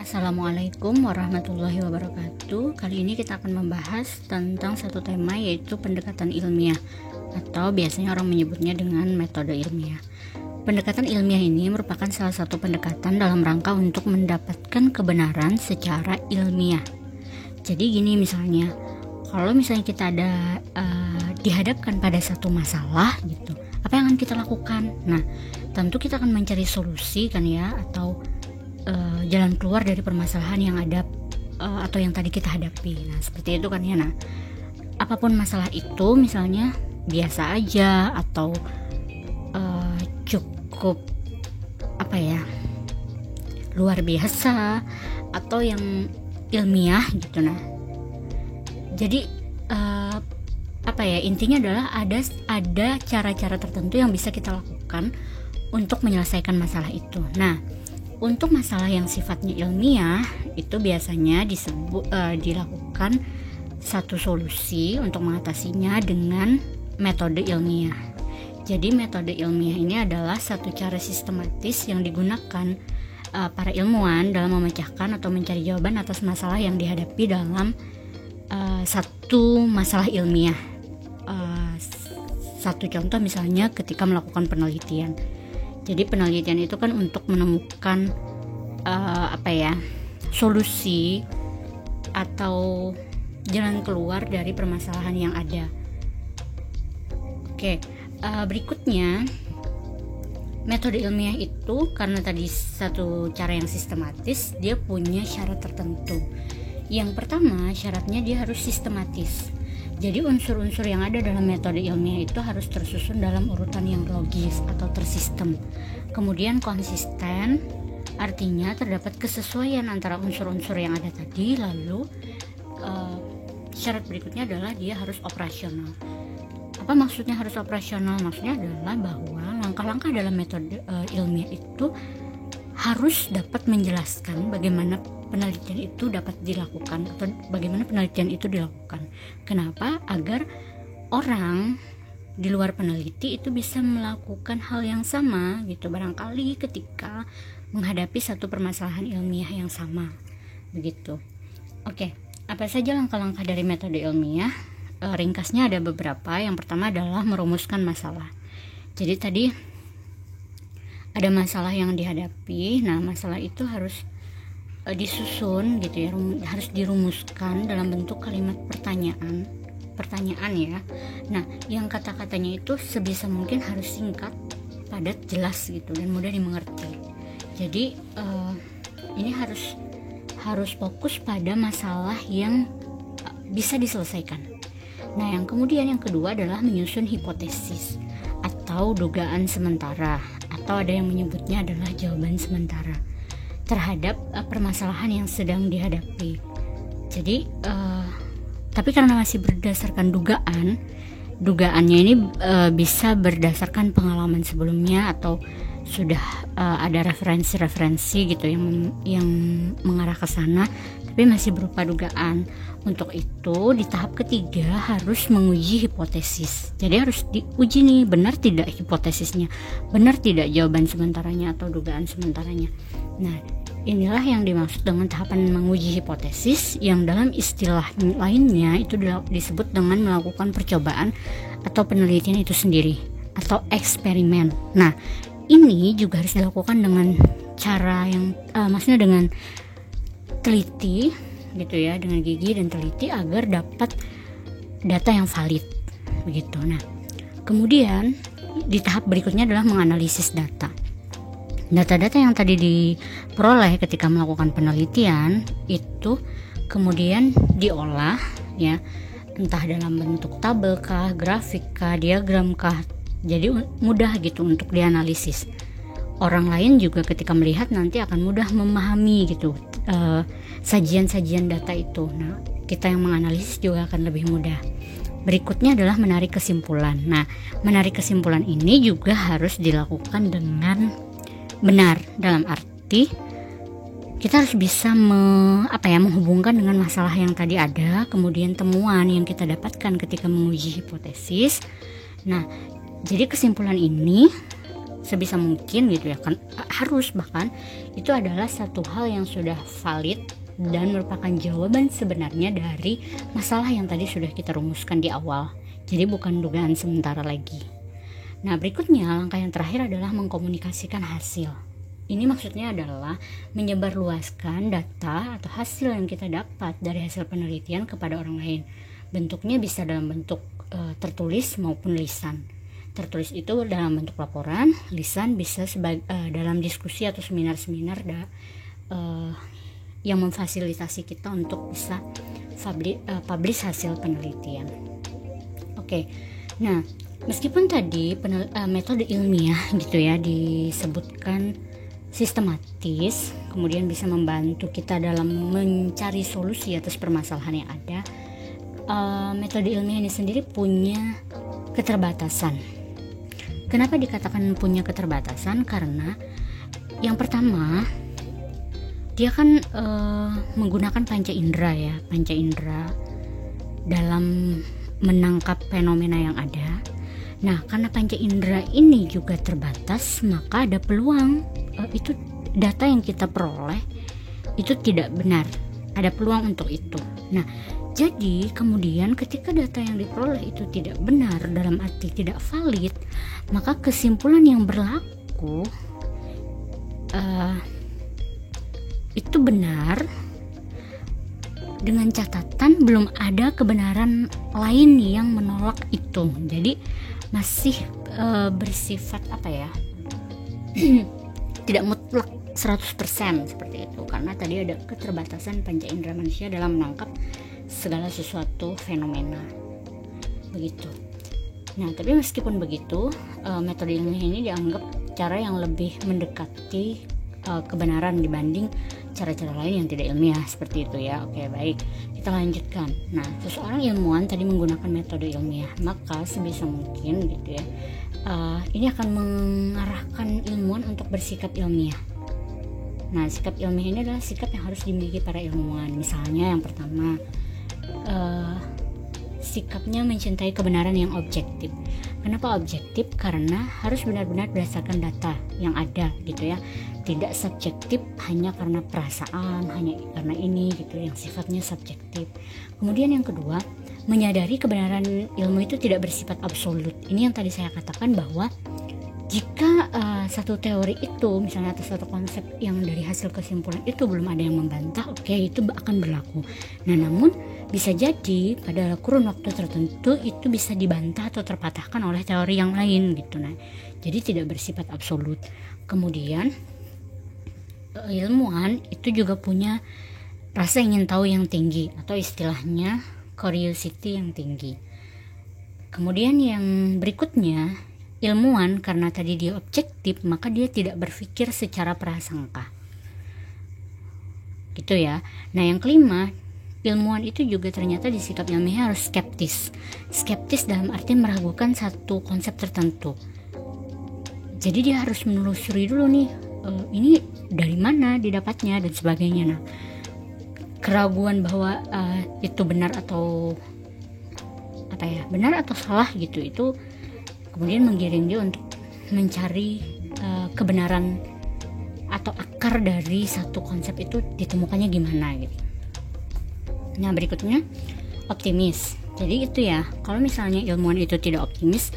Assalamualaikum warahmatullahi wabarakatuh. Kali ini kita akan membahas tentang satu tema, yaitu pendekatan ilmiah, atau biasanya orang menyebutnya dengan metode ilmiah. Pendekatan ilmiah ini merupakan salah satu pendekatan dalam rangka untuk mendapatkan kebenaran secara ilmiah. Jadi gini, misalnya kalau misalnya kita dihadapkan pada satu masalah gitu, apa yang akan kita lakukan? Nah, tentu kita akan mencari solusi kan ya, atau jalan keluar dari permasalahan yang ada atau yang tadi kita hadapi. Nah, seperti itu kan ya. Nah, apapun masalah itu, misalnya biasa aja atau cukup luar biasa atau yang ilmiah gitu. Nah, jadi intinya adalah ada cara-cara tertentu yang bisa kita lakukan untuk menyelesaikan masalah itu. Nah, untuk masalah yang sifatnya ilmiah itu biasanya dilakukan satu solusi untuk mengatasinya dengan metode ilmiah. Jadi metode ilmiah ini adalah satu cara sistematis yang digunakan para ilmuwan dalam memecahkan atau mencari jawaban atas masalah yang dihadapi dalam satu masalah ilmiah. Satu contoh misalnya ketika melakukan penelitian. Jadi penelitian itu kan untuk menemukan solusi atau jalan keluar dari permasalahan yang ada. Berikutnya, metode ilmiah itu karena tadi satu cara yang sistematis, dia punya syarat tertentu. Yang pertama, syaratnya dia harus sistematis. Jadi unsur-unsur yang ada dalam metode ilmiah itu harus tersusun dalam urutan yang logis atau tersistem. Kemudian konsisten, artinya terdapat kesesuaian antara unsur-unsur yang ada tadi. Lalu syarat berikutnya adalah dia harus operasional. Apa maksudnya harus operasional? Maksudnya adalah bahwa langkah-langkah dalam metode ilmiah itu harus dapat menjelaskan bagaimana penelitian itu dapat dilakukan atau bagaimana penelitian itu dilakukan. Kenapa? Agar orang di luar peneliti itu bisa melakukan hal yang sama gitu, barangkali ketika menghadapi satu permasalahan ilmiah yang sama begitu. Apa saja langkah-langkah dari metode ilmiah? Ringkasnya ada beberapa. Yang pertama adalah merumuskan masalah. Jadi tadi ada masalah yang dihadapi. Nah, masalah itu harus disusun gitu ya, harus dirumuskan dalam bentuk kalimat pertanyaan ya. Nah, yang kata-katanya itu sebisa mungkin harus singkat, padat, jelas gitu, dan mudah dimengerti. Jadi ini harus fokus pada masalah yang bisa diselesaikan. Nah, yang kedua adalah menyusun hipotesis atau dugaan sementara, atau ada yang menyebutnya adalah jawaban sementara terhadap permasalahan yang sedang dihadapi. Jadi tapi karena masih berdasarkan dugaannya ini bisa berdasarkan pengalaman sebelumnya atau sudah ada referensi gitu yang mengarah ke sana, tapi masih berupa dugaan. Untuk itu di tahap ketiga harus menguji hipotesis. Jadi harus diuji nih, benar tidak hipotesisnya, benar tidak jawaban sementaranya atau dugaan sementaranya. Nah, inilah yang dimaksud dengan tahapan menguji hipotesis, yang dalam istilah lainnya itu disebut dengan melakukan percobaan atau penelitian itu sendiri atau eksperimen. Nah, ini juga harus dilakukan dengan cara yang maksudnya dengan teliti gitu ya, dengan gigi dan teliti agar dapat data yang valid begitu. Nah, kemudian di tahap berikutnya adalah menganalisis data. Data-data yang tadi diperoleh ketika melakukan penelitian itu kemudian diolah ya, entah dalam bentuk tabel kah, grafik kah, diagram kah. Jadi mudah gitu untuk dianalisis. Orang lain juga ketika melihat nanti akan mudah memahami gitu sajian-sajian data itu. Nah, kita yang menganalisis juga akan lebih mudah. Berikutnya adalah menarik kesimpulan. Nah, menarik kesimpulan ini juga harus dilakukan dengan benar, dalam arti kita harus bisa menghubungkan dengan masalah yang tadi ada, kemudian temuan yang kita dapatkan ketika menguji hipotesis. Nah, jadi kesimpulan ini sebisa mungkin gitu ya kan, harus bahkan itu adalah satu hal yang sudah valid dan merupakan jawaban sebenarnya dari masalah yang tadi sudah kita rumuskan di awal. Jadi bukan dugaan sementara lagi. Nah, berikutnya langkah yang terakhir adalah mengkomunikasikan hasil. Ini maksudnya adalah menyebarluaskan data atau hasil yang kita dapat dari hasil penelitian kepada orang lain. Bentuknya bisa dalam bentuk tertulis maupun lisan. Tertulis itu dalam bentuk laporan, lisan bisa dalam diskusi atau seminar-seminar yang memfasilitasi kita untuk bisa publish hasil penelitian. Oke. Nah, meskipun tadi metode ilmiah gitu ya disebutkan sistematis, kemudian bisa membantu kita dalam mencari solusi atas permasalahan yang ada, metode ilmiah ini sendiri punya keterbatasan. Kenapa dikatakan punya keterbatasan? Karena yang pertama, dia kan menggunakan panca indera ya, panca indera dalam menangkap fenomena yang ada. Nah, karena panca indera ini juga terbatas, maka ada peluang itu data yang kita peroleh itu tidak benar. Ada peluang untuk itu. Nah, jadi kemudian ketika data yang diperoleh itu tidak benar, dalam arti tidak valid, maka kesimpulan yang berlaku itu benar dengan catatan belum ada kebenaran lain yang menolak itu. Jadi masih bersifat tidak mutlak 100% seperti itu, karena tadi ada keterbatasan panca indera manusia dalam menangkap segala sesuatu fenomena begitu. Nah, tapi meskipun begitu, metode ilmiah ini dianggap cara yang lebih mendekati kebenaran dibanding cara-cara lain yang tidak ilmiah seperti itu ya. Oke, baik, kita lanjutkan. Nah, seseorang ilmuwan tadi menggunakan metode ilmiah, maka sebisa mungkin gitu ya, ini akan mengarahkan ilmuwan untuk bersikap ilmiah. Nah, sikap ilmiah ini adalah sikap yang harus dimiliki para ilmuwan. Misalnya yang pertama, sikapnya mencintai kebenaran yang objektif. Kenapa objektif? Karena harus benar-benar berdasarkan data yang ada gitu ya, tidak subjektif hanya karena perasaan, hanya karena ini gitu yang sifatnya subjektif. Kemudian yang kedua, menyadari kebenaran ilmu itu tidak bersifat absolut. Ini yang tadi saya katakan bahwa jika satu teori itu misalnya atau satu konsep yang dari hasil kesimpulan itu belum ada yang membantah, oke, itu akan berlaku. Nah, namun bisa jadi pada kurun waktu tertentu itu bisa dibantah atau terpatahkan oleh teori yang lain gitu. Nah, jadi tidak bersifat absolut. Kemudian ilmuwan itu juga punya rasa ingin tahu yang tinggi atau istilahnya curiosity yang tinggi. Kemudian yang berikutnya, ilmuwan karena tadi dia objektif, maka dia tidak berpikir secara prasangka gitu ya. Nah, yang kelima, ilmuwan itu juga ternyata di sikap ilmiah harus skeptis dalam arti meragukan satu konsep tertentu. Jadi dia harus menelusuri dulu nih, ini dari mana didapatnya dan sebagainya. Nah, keraguan bahwa itu benar atau benar atau salah gitu, itu kemudian menggiring dia untuk mencari kebenaran atau akar dari satu konsep itu ditemukannya gimana gitu. Nah, berikutnya optimis. Jadi itu ya, kalau misalnya ilmuwan itu tidak optimis,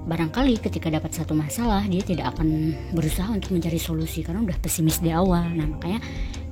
barangkali ketika dapat satu masalah dia tidak akan berusaha untuk mencari solusi karena udah pesimis di awal. Nah, makanya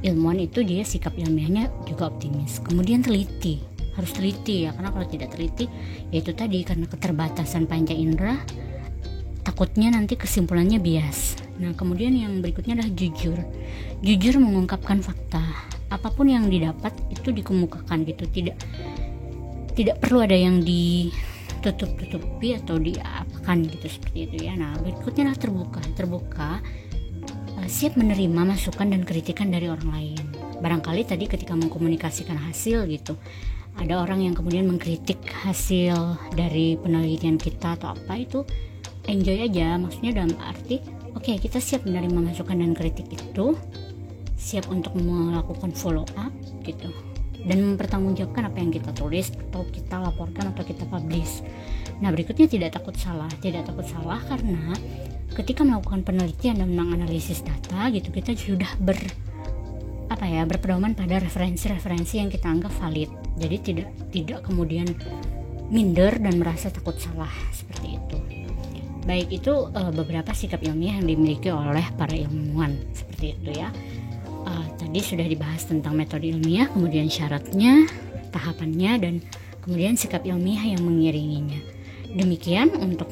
ilmuwan itu dia sikap ilmiahnya juga optimis. Kemudian teliti, harus teliti ya, karena kalau tidak teliti yaitu tadi karena keterbatasan panca indera takutnya nanti kesimpulannya bias. Nah, kemudian yang berikutnya adalah jujur mengungkapkan fakta. Apapun yang didapat itu dikemukakan gitu, tidak perlu ada yang ditutup-tutupi atau diapakan gitu, seperti itu ya. Nah, berikutnya adalah terbuka, siap menerima masukan dan kritikan dari orang lain. Barangkali tadi ketika mengkomunikasikan hasil gitu, ada orang yang kemudian mengkritik hasil dari penelitian kita atau apa, itu enjoy aja, maksudnya dalam arti oke, kita siap menerima masukan dan kritik itu, siap untuk melakukan follow up gitu, dan mempertanggungjawabkan apa yang kita tulis atau kita laporkan atau kita publish. Nah, berikutnya tidak takut salah karena ketika melakukan penelitian dan menganalisis data gitu, kita sudah berpedoman pada referensi-referensi yang kita anggap valid. Jadi tidak kemudian minder dan merasa takut salah seperti itu. Baik, itu beberapa sikap ilmiah yang dimiliki oleh para ilmuwan seperti itu ya. Tadi sudah dibahas tentang metode ilmiah, kemudian syaratnya, tahapannya, dan kemudian sikap ilmiah yang mengiringinya. Demikian untuk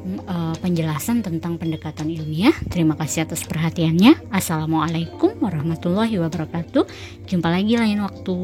penjelasan tentang pendekatan ilmiah. Terima kasih atas perhatiannya. Assalamualaikum warahmatullahi wabarakatuh. Jumpa lagi lain waktu.